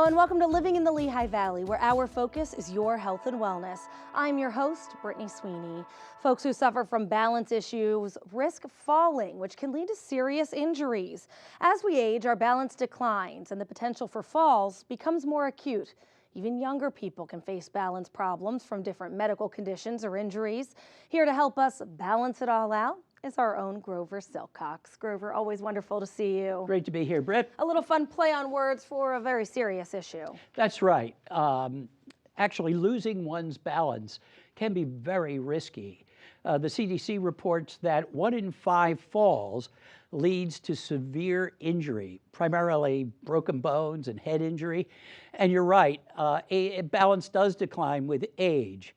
Hello and welcome to Living in the Lehigh Valley, where our focus is your health and wellness. I'm your host, Brittany Sweeney. Folks who suffer from balance issues risk falling, which can lead to serious injuries. As we age, our balance declines and the potential for falls becomes more acute. Even younger people can face balance problems from different medical conditions or injuries. Here to help us balance it all out is our own Grover Silcox. Grover, always wonderful to see you. Great to be here, Britt. A little fun play on words for a very serious issue. That's right. Actually, losing one's balance can be very risky. The CDC reports that 1 in 5 falls leads to severe injury, primarily broken bones and head injury. And you're right, balance does decline with age.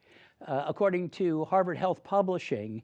According to Harvard Health Publishing,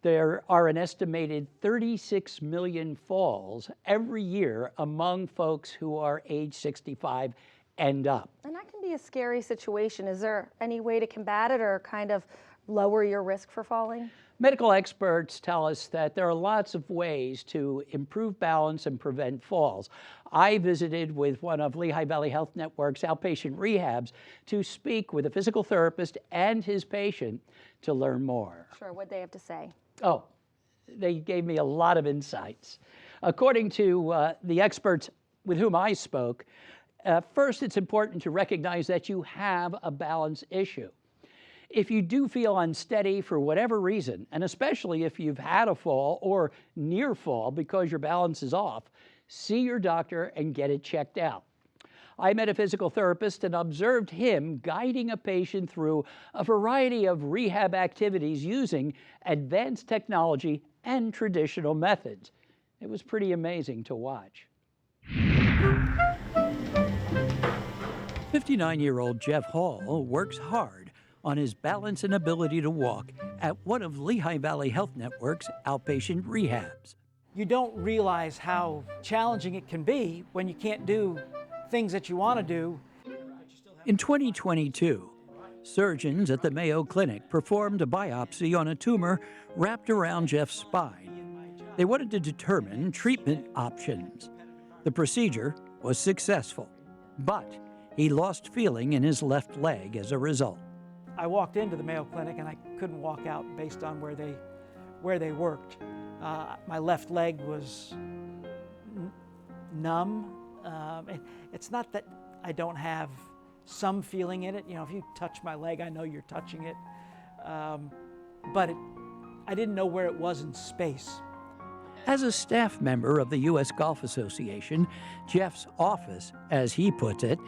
there are an estimated 36 million falls every year among folks who are age 65 and up. And that can be a scary situation. Is there any way to combat it or kind of lower your risk for falling? Medical experts tell us that there are lots of ways to improve balance and prevent falls. I visited with one of Lehigh Valley Health Network's outpatient rehabs to speak with a physical therapist and his patient to learn more. Sure, what'd they have to say? Oh, they gave me a lot of insights. According to the experts with whom I spoke, first, it's important to recognize that you have a balance issue. If you do feel unsteady for whatever reason, and especially if you've had a fall or near fall because your balance is off, see your doctor and get it checked out. I met a physical therapist and observed him guiding a patient through a variety of rehab activities using advanced technology and traditional methods. It was pretty amazing to watch. 59-year-old Jeff Hall works hard on his balance and ability to walk at one of Lehigh Valley Health Network's outpatient rehabs. You don't realize how challenging it can be when you can't do things that you want to do. In 2022, surgeons at the Mayo Clinic performed a biopsy on a tumor wrapped around Jeff's spine. They wanted to determine treatment options. The procedure was successful, but he lost feeling in his left leg as a result. I walked into the Mayo Clinic and I couldn't walk out based on where they worked. My left leg was numb. It's not that I don't have some feeling in it. You know, if you touch my leg, I know you're touching it. But I didn't know where it was in space. As a staff member of the U.S. Golf Association, Jeff's office, as he puts it,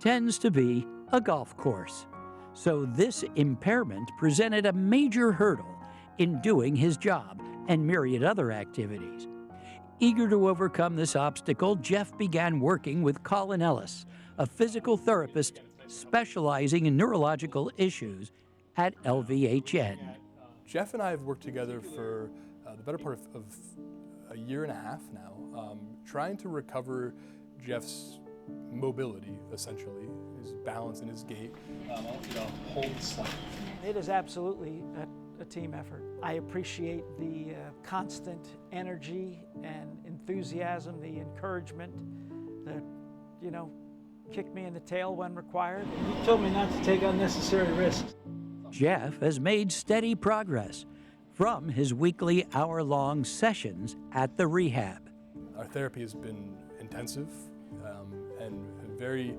tends to be a golf course. So this impairment presented a major hurdle in doing his job and myriad other activities. Eager to overcome this obstacle, Jeff began working with Colin Ellis, a physical therapist specializing in neurological issues at LVHN. Jeff and I have worked together for the better part of a year and a half now, trying to recover Jeff's mobility, essentially, his balance and his gait. I want you to hold the slide. It is absolutely a team effort. I appreciate the constant energy and enthusiasm, the encouragement, that, kick me in the tail when required. You told me not to take unnecessary risks. Jeff has made steady progress from his weekly hour-long sessions at the rehab. Our therapy has been intensive and very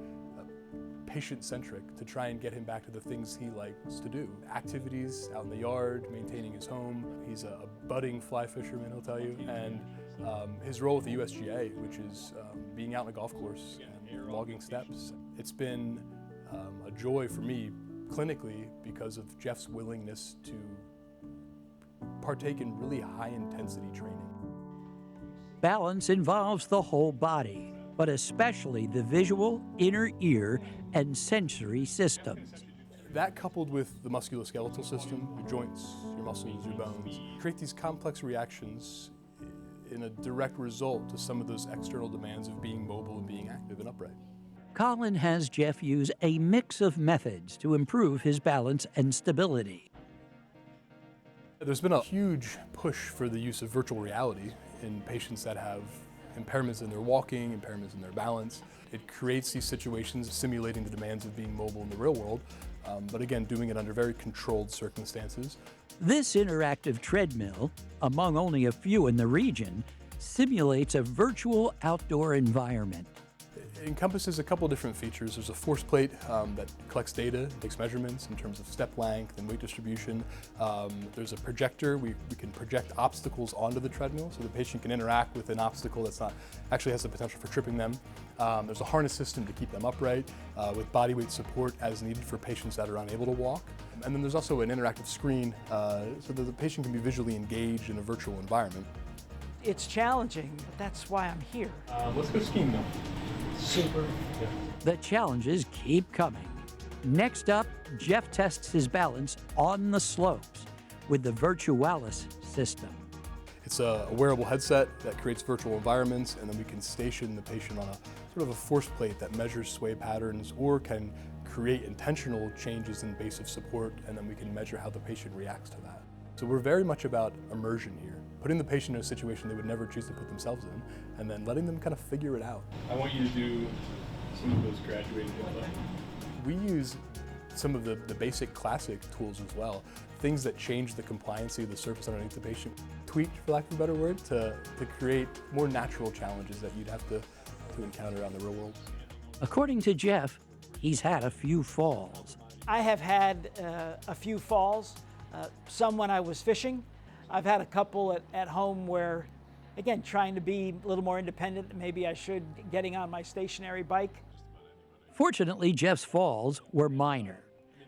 patient-centric to try and get him back to the things he likes to do. Activities out in the yard, maintaining his home. He's a budding fly fisherman, he'll tell you. And his role with the USGA, which is being out on a golf course and logging steps. It's been a joy for me clinically because of Jeff's willingness to partake in really high-intensity training. Balance involves the whole body, but especially the visual, inner ear, and sensory systems. That coupled with the musculoskeletal system, your joints, your muscles, your bones, create these complex reactions in a direct result to some of those external demands of being mobile and being active and upright. Colin has Jeff use a mix of methods to improve his balance and stability. There's been a huge push for the use of virtual reality in patients that have impairments in their walking, impairments in their balance. It creates these situations simulating the demands of being mobile in the real world, but again, doing it under very controlled circumstances. This interactive treadmill, among only a few in the region, simulates a virtual outdoor environment. It encompasses a couple different features. There's a force plate that collects data, takes measurements in terms of step length and weight distribution. There's a projector. We can project obstacles onto the treadmill so the patient can interact with an obstacle that's not actually has the potential for tripping them. There's a harness system to keep them upright with body weight support as needed for patients that are unable to walk. And then there's also an interactive screen so that the patient can be visually engaged in a virtual environment. It's challenging, but that's why I'm here. Let's go skiing though. Super. Yeah. The challenges keep coming. Next up, Jeff tests his balance on the slopes with the Virtualis system. It's a wearable headset that creates virtual environments, and then we can station the patient on a sort of a force plate that measures sway patterns or can create intentional changes in base of support, and then we can measure how the patient reacts to that. So we're very much about immersion here, putting the patient in a situation they would never choose to put themselves in, and then letting them kind of figure it out. I want you to do some of those graduated hip. We use some of the basic classic tools as well, things that change the compliancy of the surface underneath the patient, tweaked, for lack of a better word, to create more natural challenges that you'd have to encounter out in the real world. According to Jeff, he's had a few falls. I have had a few falls, some when I was fishing. I've had a couple at home where, again, trying to be a little more independent than maybe I should, getting on my stationary bike. Fortunately, Jeff's falls were minor,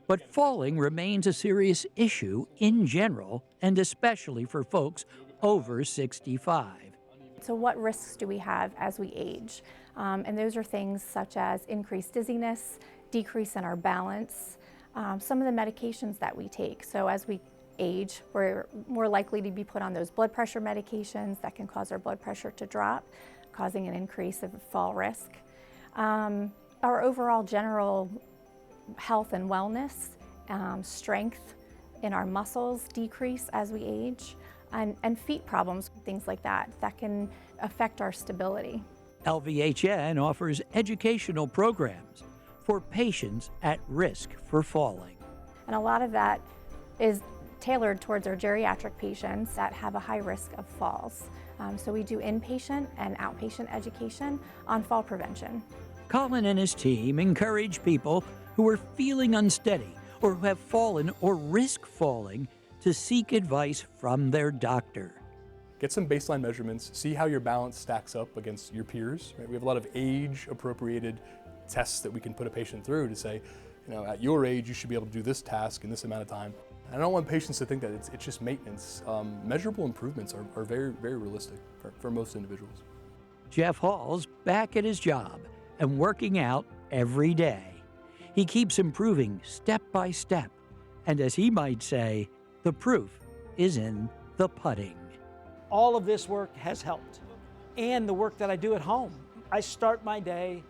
but falling remains a serious issue in general, and especially for folks over 65. So what risks do we have as we age? And those are things such as increased dizziness, decrease in our balance, some of the medications that we take. So as we age, we're more likely to be put on those blood pressure medications that can cause our blood pressure to drop, causing an increase of fall risk. Our overall general health and wellness, strength in our muscles decrease as we age, and feet problems, things like that can affect our stability. LVHN offers educational programs for patients at risk for falling. And a lot of that is tailored towards our geriatric patients that have a high risk of falls. So we do inpatient and outpatient education on fall prevention. Colin and his team encourage people who are feeling unsteady or who have fallen or risk falling to seek advice from their doctor. Get some baseline measurements, see how your balance stacks up against your peers. Right? We have a lot of age-appropriated tests that we can put a patient through to say, at your age, you should be able to do this task in this amount of time. And I don't want patients to think that it's just maintenance. Measurable improvements are very, very realistic for most individuals. Jeff Hall's back at his job and working out every day. He keeps improving step by step. And as he might say, the proof is in the putting. All of this work has helped, and the work that I do at home. I start my day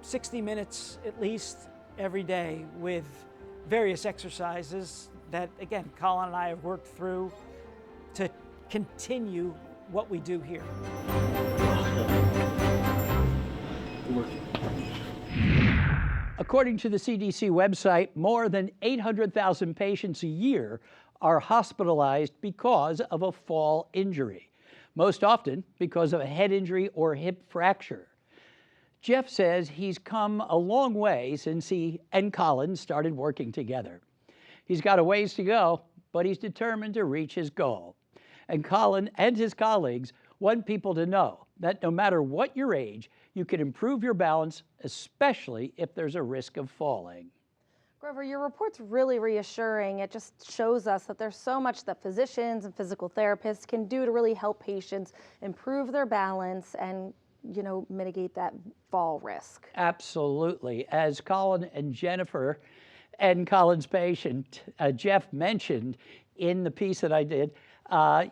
60 minutes at least every day with various exercises that, again, Colin and I have worked through to continue what we do here. According to the CDC website, more than 800,000 patients a year are hospitalized because of a fall injury, most often because of a head injury or hip fracture. Jeff says he's come a long way since he and Colin started working together. He's got a ways to go, but he's determined to reach his goal. And Colin and his colleagues want people to know that no matter what your age, you can improve your balance, especially if there's a risk of falling. Grover, your report's really reassuring. It just shows us that there's so much that physicians and physical therapists can do to really help patients improve their balance and, mitigate that fall risk. Absolutely. As Colin and Jennifer and Colin's patient, Jeff, mentioned in the piece that I did,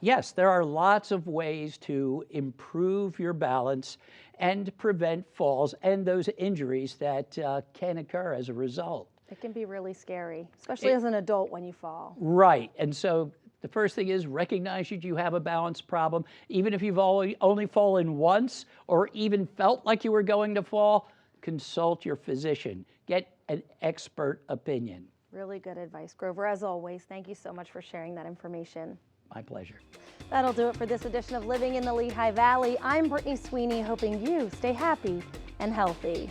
yes, there are lots of ways to improve your balance and prevent falls and those injuries that can occur as a result. It can be really scary, especially as an adult when you fall. Right. And so The first thing is recognize that you have a balance problem. Even if you've only fallen once or even felt like you were going to fall, consult your physician. Get an expert opinion. Really good advice, Grover. As always, thank you so much for sharing that information. My pleasure. That'll do it for this edition of Living in the Lehigh Valley. I'm Brittany Sweeney, hoping you stay happy and healthy.